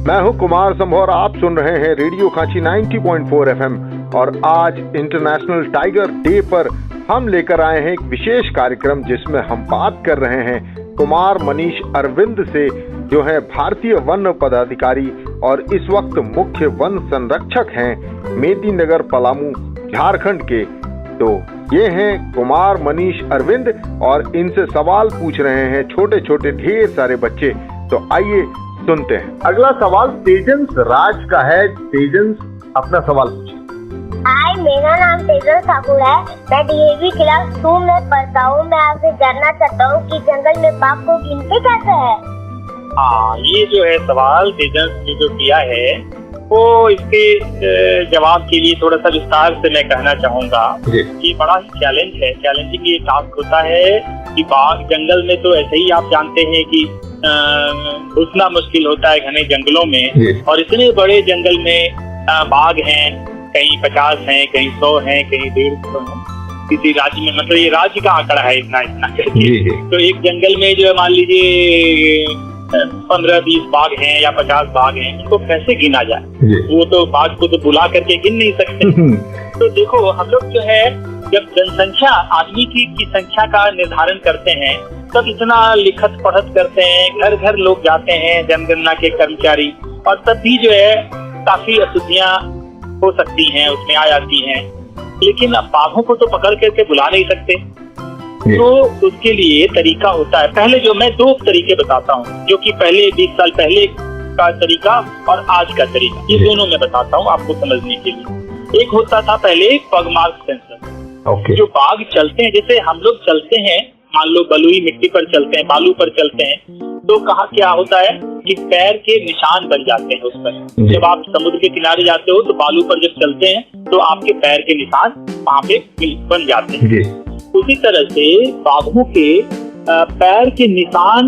मैं हूं कुमार संभोर, आप सुन रहे हैं रेडियो खांची 90.4 FM और आज इंटरनेशनल टाइगर डे पर हम लेकर आए हैं एक विशेष कार्यक्रम जिसमें हम बात कर रहे हैं कुमार मनीष अरविंद से, जो है भारतीय वन पदाधिकारी और इस वक्त मुख्य वन संरक्षक हैं मेदिनीनगर पलामू झारखंड के। तो ये हैं कुमार मनीष अरविंद और इनसे सवाल पूछ रहे हैं छोटे छोटे ढेर सारे बच्चे। तो आइए सुनते हैं। अगला सवाल तेजंस राज का है। तेजंस, अपना सवाल पूछिए। हाय, मेरा नाम तेजस ठाकुर है। मैं डीएवी क्लास 2 में पढ़ता हूँ। मैं आपसे जानना चाहता हूँ कि जंगल में बाघ को गिनते कैसे है? ये जो है सवाल तेजस ने जो किया है वो इसके जवाब के लिए थोड़ा सा विस्तार से मैं कहना चाहूँगा कि बड़ा ही चैलेंजिंग ये टास्क होता है कि बाघ जंगल में, तो ऐसे ही आप जानते हैं कि घुसना मुश्किल होता है घने जंगलों में, और इतने बड़े जंगल में बाघ हैं, कहीं 50 हैं, कहीं 100 हैं, कहीं 150 हैं किसी राज्य में। मतलब ये राज्य का आंकड़ा है इतना करके। तो एक जंगल में जो है मान लीजिए 15-20 बाघ हैं या 50 बाघ हैं, उनको कैसे गिना जाए? वो तो बाघ को तो बुला करके गिन नहीं सकते। तो देखो, हम लोग जो है जब जनसंख्या, आदमी की संख्या का निर्धारण करते हैं तब इतना लिखत पढ़त करते हैं, घर घर लोग जाते हैं जनगणना के कर्मचारी, और तब भी जो है काफी अशुद्धियां हो सकती हैं, उसमें आ जाती हैं। लेकिन अब बाघों को तो पकड़ करके बुला नहीं सकते, तो उसके लिए तरीका होता है। पहले जो मैं 2 तरीके बताता हूँ, जो कि पहले 20 साल पहले का तरीका और आज का तरीका, ये दोनों मैं बताता हूँ आपको समझने के लिए। एक होता था पहले पगमार्क सेंसर। जो बाघ चलते हैं, जैसे हम लोग चलते हैं, मान लो बलुई मिट्टी पर चलते हैं, बालू पर चलते हैं, तो कहाँ क्या होता है कि पैर के निशान बन जाते हैं उस पर। जब आप समुद्र के किनारे जाते हो तो बालू पर जब चलते हैं तो आपके पैर के निशान वहाँ पे बन जाते हैं। उसी तरह से बाघों के पैर के निशान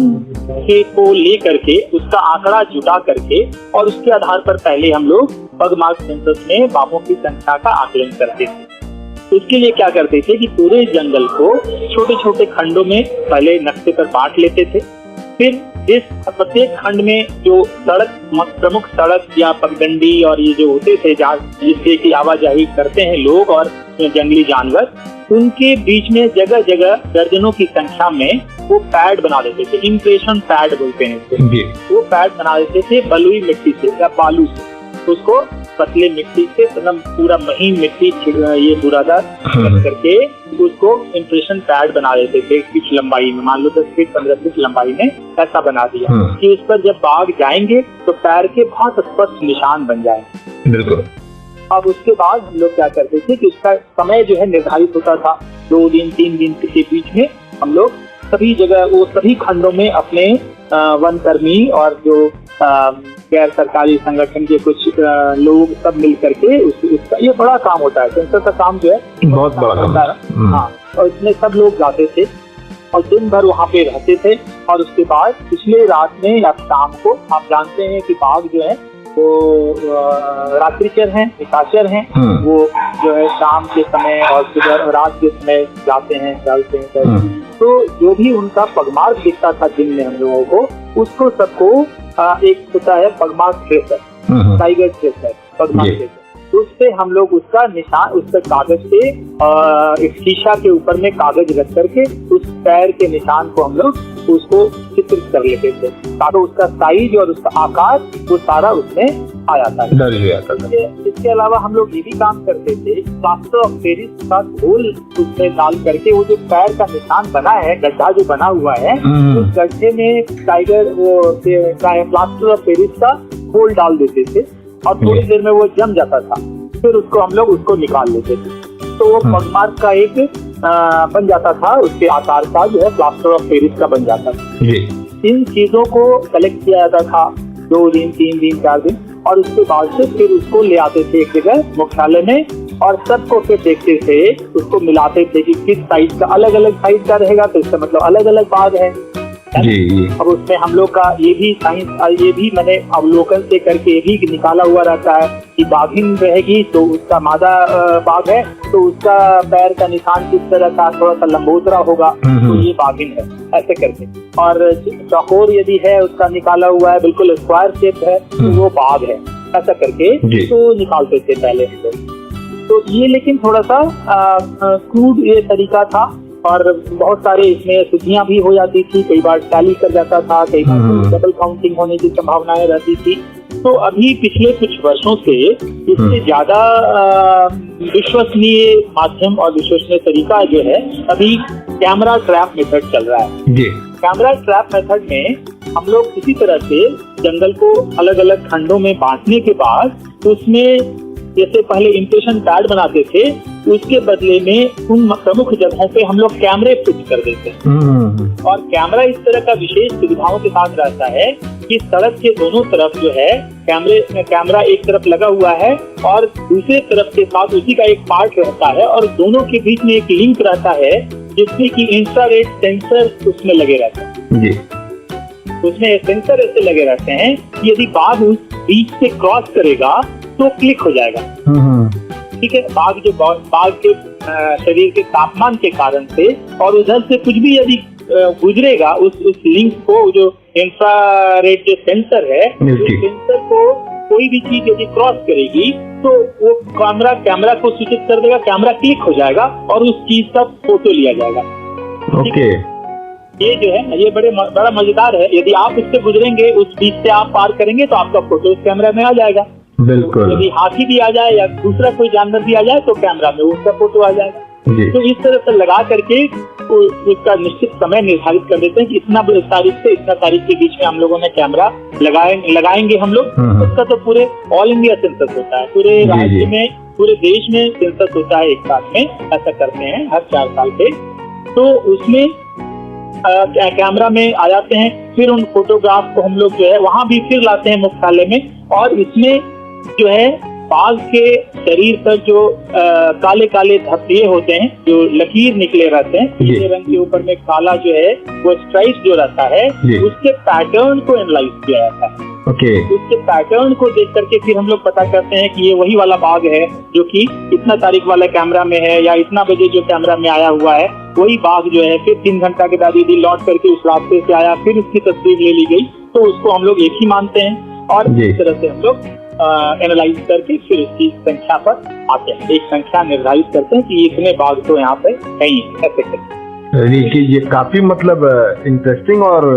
को लेकर के उसका आंकड़ा जुटा करके और उसके आधार पर पहले हम लोग पगमार्क सेंसस में बाघों की संख्या का आकलन करते थे। उसके लिए क्या करते थे कि पूरे जंगल को छोटे छोटे खंडों में पहले नक्शे पर बांट लेते थे। फिर इस प्रत्येक खंड में जो प्रमुख सड़क या पगडंडी और ये जो होते थे जिससे की आवाजाही करते हैं लोग और जंगली जानवर, उनके बीच में जगह जगह दर्जनों की संख्या में वो पैड बना देते थे। इम्प्रेशन पैड बोलते हैं इसको। वो पैड बना देते थे बलुई मिट्टी से या बालू से। उसको पतले मिट्टी से पूरा महीन मिट्टी ये बुरादा करके उसको इम्प्रेशन पैड बना देते थे कुछ लंबाई में, मान लो 10 फीट 15 फीट लंबाई में ऐसा बना दिया कि उस पर जब बाघ जाएंगे तो पैर के बहुत स्पष्ट निशान बन जाएंगे। बिल्कुल। अब उसके बाद हम लोग क्या करते थे कि उसका समय जो है निर्धारित होता था 2 दिन 3 दिन के बीच में। हम लोग सभी जगह वो सभी खंडों में अपने वन कर्मी और जो गैर सरकारी संगठन के कुछ लोग सब मिल करके उसका ये बड़ा काम होता है। सेंसर का काम जो है बहुत बड़ा काम है। हाँ, और इसमें सब लोग जाते थे और दिन भर वहाँ पे रहते थे। और उसके बाद पिछले रात में या शाम को, आप जानते हैं कि बाघ जो है वो रात्रिचर हैं, निशाचर हैं। वो जो है शाम के समय और सुबह रात के समय जाते हैं, चलते हैं। तो जो भी उनका पगमार्क दिखता था दिन में हम लोगों को, उसको सबको एक होता है pugmark tracer, tiger tracer, pugmark tracer. तो उससे हम लोग उसका निशान उस पर कागज से एक शीशा के ऊपर में कागज रख करके उस पैर के निशान को हम लोग उसको चित्रित कर लेते थे, ताकि उसका साइज और उसका आकार वो सारा उसमें आ जाता है। इसके अलावा हम लोग ये भी काम करते थे, प्लास्टर ऑफ पेरिस का घोल उसमें डाल करके वो जो पैर का निशान बना है, गड्ढा जो बना हुआ है, उस गड्ढे में टाइगर वो प्लास्टर ऑफ पेरिस का घोल डाल देते थे और थोड़ी देर में वो जम जाता था। फिर उसको हम लोग उसको निकाल लेते थे, तो वो पगमार्क का एक बन जाता था, उसके आकार का जो है प्लास्टर ऑफ पेरिस का बन जाता था। इन चीजों को कलेक्ट किया जाता था 2 दिन 3 दिन 4 दिन, और उसके बाद से फिर उसको ले आते थे एक जगह मुख्यालय में और सबको फिर देखते थे, उसको मिलाते थे कि किस साइज का, अलग अलग साइज का रहेगा तो इसका मतलब अलग अलग बाघ है। जी। अब उसमें हम लोग का ये भी मैंने अवलोकन से करके ये भी निकाला हुआ रहता है कि बाघिन रहेगी तो उसका मादा बाघ है तो उसका पैर का निशान किस तरह का, थोड़ा सा लंबोदरा होगा तो ये बाघिन है, ऐसे करके। और चौकोर यदि है उसका निकाला हुआ है, बिल्कुल स्क्वायर शेप है तो वो बाघ है, ऐसा करके तो निकालते थे पहले हम लोग। तो ये लेकिन थोड़ा सा क्रूड ये तरीका था और बहुत सारे इसमें त्रुटियां भी हो जाती थी, कई बार टैली कर जाता था, कई बार डबल काउंटिंग होने की संभावनाएं रहती थी। तो अभी पिछले कुछ वर्षों से इससे ज्यादा विश्वसनीय माध्यम और विश्वसनीय तरीका जो है अभी कैमरा ट्रैप मेथड चल रहा है। कैमरा ट्रैप मेथड में हम लोग इसी तरह से जंगल को अलग अलग खंडों में बांटने के बाद उसमें जैसे पहले इम्प्रेशन कार्ड बनाते थे, उसके बदले में उन प्रमुख जगहों पे हम लोग कैमरे फिट कर देते हैं। और कैमरा इस तरह का विशेष सुविधाओं के साथ रहता है कि सड़क के दोनों तरफ जो है कैमरा एक तरफ लगा हुआ है और दूसरे तरफ के साथ उसी का एक पार्ट रहता है और दोनों के बीच में एक लिंक रहता है जिसमें कि इंफ्रारेड सेंसर उसमें लगे रहते हैं। उसमें सेंसर ऐसे लगे रहते हैं कि यदि बाघ उस बीच से क्रॉस करेगा तो क्लिक हो जाएगा। ठीक है, बाघ के शरीर के तापमान के कारण से और उधर से कुछ भी यदि गुजरेगा उस लिंक को, जो इंफ्रारेड जो सेंसर है, उस सेंसर को कोई भी चीज यदि क्रॉस करेगी तो वो कैमरा को सूचित कर देगा, कैमरा क्लिक हो जाएगा और उस चीज का फोटो लिया जाएगा। ओके। ये जो है ये बड़ा मजेदार है। यदि आप इससे गुजरेंगे, उस बीच से आप पार करेंगे तो आपका फोटो उस कैमरा में आ जाएगा। बिल्कुल। यदि हाथी भी आ जाए या दूसरा कोई जानवर भी आ जाए तो कैमरा में उसका फोटो आ जाएगा। तो इस तरह से लगा करके उसका निश्चित समय निर्धारित कर देते हैं कि इतना तारीख से इतना तारीख के बीच में हम लोगों ने कैमरा लगाएंगे हम लोग। उसका तो पूरे ऑल इंडिया सेंसस होता है, पूरे राज्य में, पूरे देश में सेंसस होता है एक साथ में, ऐसा करते हैं हर 4 साल पे। तो उसमें कैमरा में आ जाते हैं, फिर उन फोटोग्राफ को हम लोग जो है वहां भी फिर लाते हैं मुख्यालय में। और इसमें जो है बाघ के शरीर पर जो काले काले धब्बे होते हैं, जो लकीर निकले रहते हैं, पीले रंग के ऊपर में काला जो है वो स्ट्राइप जो रहता है, उसके पैटर्न को एनालाइज किया जाता है। उसके पैटर्न को देख करके फिर हम लोग पता करते हैं कि ये वही वाला बाघ है जो कि इतना तारीख वाला कैमरा में है या इतना बजे जो कैमरा में आया हुआ है, वही बाघ जो है फिर 3 घंटा के बाद यदि लौट करके उस रास्ते से आया, फिर उसकी तस्वीर ले ली गई, तो उसको हम लोग एक ही मानते हैं। और इस तरह से हम लोग एनालाइज करके फिर उसकी संख्या पर आते हैं, एक संख्या निर्धारित करते हैं कि इतने बाघ तो यहाँ पे कहीं ऐसे करते। ये काफी मतलब इंटरेस्टिंग और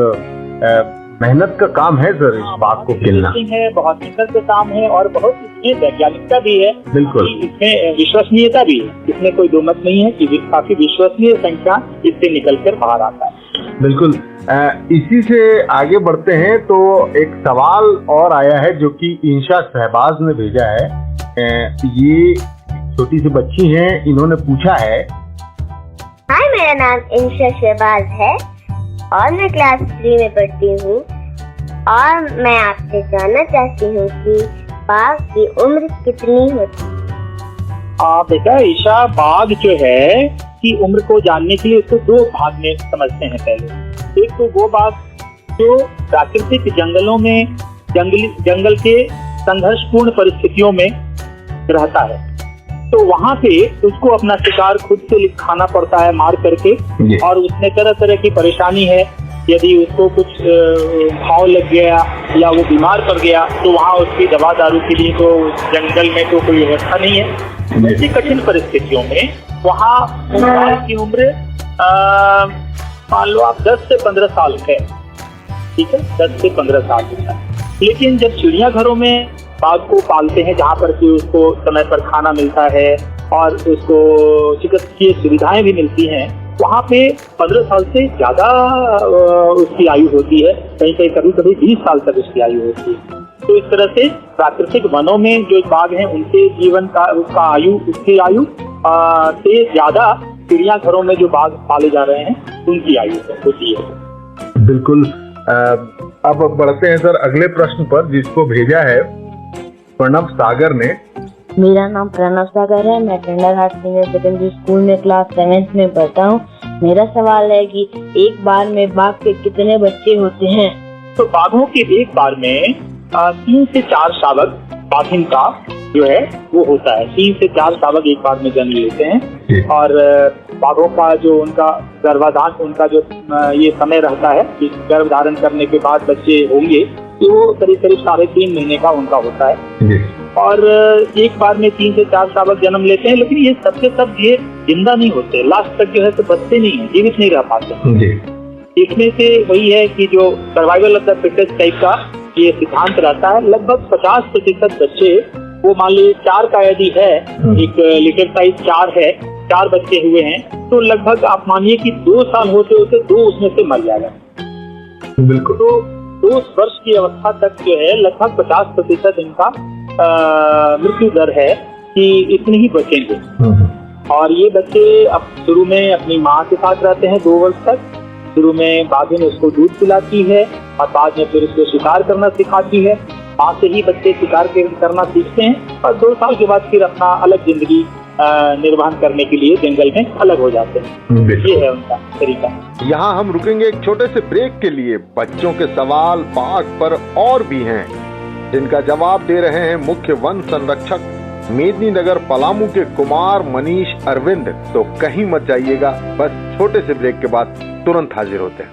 मेहनत का काम है सर, इस बाघ को खेलना है, बहुत मेहनत का काम है और बहुत इसमें वैज्ञानिकता भी है। बिल्कुल। इसमें विश्वसनीयता भी है, इसमें कोई दो मत नहीं है कि काफी विश्वसनीय संख्या इससे निकल कर बाहर आता है। बिल्कुल। इसी से आगे बढ़ते हैं तो एक सवाल और आया है जो कि इंशा शहबाज ने भेजा है। ये छोटी सी बच्ची हैं, इन्होंने पूछा है। हाय, मेरा नाम इंशा शहबाज है और मैं क्लास 3 में पढ़ती हूँ और मैं आपसे जानना चाहती हूँ कि बाघ की उम्र कितनी होती है? बेटा ईशा, बाघ जो है की उम्र को जानने के लिए उसको 2 भाग में समझते हैं। पहले एक तो वो बाघ जो प्राकृतिक जंगलों में जंगल के संघर्षपूर्ण परिस्थितियों में रहता है, तो वहाँ पे उसको अपना शिकार खुद से खाना पड़ता है मार करके, और उसमें तरह तरह की परेशानी है। यदि उसको कुछ घाव लग गया या वो बीमार पड़ गया तो वहाँ उसकी दवा दारू के लिए तो जंगल में तो कोई व्यवस्था नहीं है। ऐसी कठिन परिस्थितियों में वहाँ बाघ की उम्र मान लो आप 10 से 15 साल है, ठीक है, 10 से 15 साल होता है। लेकिन जब चिड़ियाघरों में बाघ को पालते हैं, जहाँ पर कि उसको समय पर खाना मिलता है और उसको चिकित्सीय सुविधाएं भी मिलती हैं, वहाँ पे 15 साल से ज्यादा उसकी आयु होती है, कहीं कभी 20 साल तक उसकी आयु होती है। तो इस तरह से प्राकृतिक वनों में जो बाघ हैं उनके जीवन का उसकी आयु से ज्यादा चिड़ियाघरों में जो बाघ पाले जा रहे हैं उनकी आयु होती है। बिल्कुल। अब बढ़ते हैं सर अगले प्रश्न पर, जिसको भेजा है प्रणव सागर ने। मेरा नाम प्रणव सागर है, मैं tender heart senior secondary school में क्लास 7th में पढ़ता हूँ। मेरा सवाल है कि एक बार में बाघ के कितने बच्चे होते हैं? तो बाघों के एक बार में 3 से 4 शावक बाघिन का जो है वो होता है। 3 से 4 शावक एक बार में जन्म लेते हैं और बाघों का जो उनका गर्भाधान, उनका जो ये समय रहता है कि गर्भ धारण करने के बाद बच्चे होंगे, तो वो करीब 3.5 महीने का उनका होता है। और एक बार में 3 से 4 शावक जन्म लेते हैं, लेकिन ये सबके सब ये जिंदा नहीं होते, लास्ट तक जो है तो बचते नहीं है, जीवित नहीं रह पाते। इसमें से वही है कि जो survival of the fittest type का ये सिद्धांत रहता है। लगभग 50% बच्चे, वो मान लीजिए 4 का यदि है, एक लिटिल साइज 4 है, 4 बच्चे हुए हैं, तो लगभग आप मानिए कि 2 साल होते होते 2 उसमें से मर जाएगा। बिल्कुल। तो 2 वर्ष की अवस्था तक जो है लगभग 50% इनका मृत्यु दर है कि इतने ही बचेंगे। और ये बच्चे अब शुरू में अपनी माँ के साथ रहते हैं 2 वर्ष तक। शुरू में बाघिन उसको दूध पिलाती है और बाद में फिर उसको शिकार करना सिखाती है। माँ से ही बच्चे शिकार करना सीखते हैं और 2 साल के बाद फिर अपना अलग जिंदगी निर्वहन करने के लिए जंगल में अलग हो जाते हैं। ये है उनका तरीका। यहाँ हम रुकेंगे एक छोटे से ब्रेक के लिए। बच्चों के सवाल बाघ पर और भी हैं, जिनका जवाब दे रहे हैं मुख्य वन संरक्षक मेदिनीनगर पलामू के कुमार मनीष अरविंद। तो कहीं मत जाइएगा, बस छोटे से ब्रेक के बाद तुरंत हाजिर होते हैं।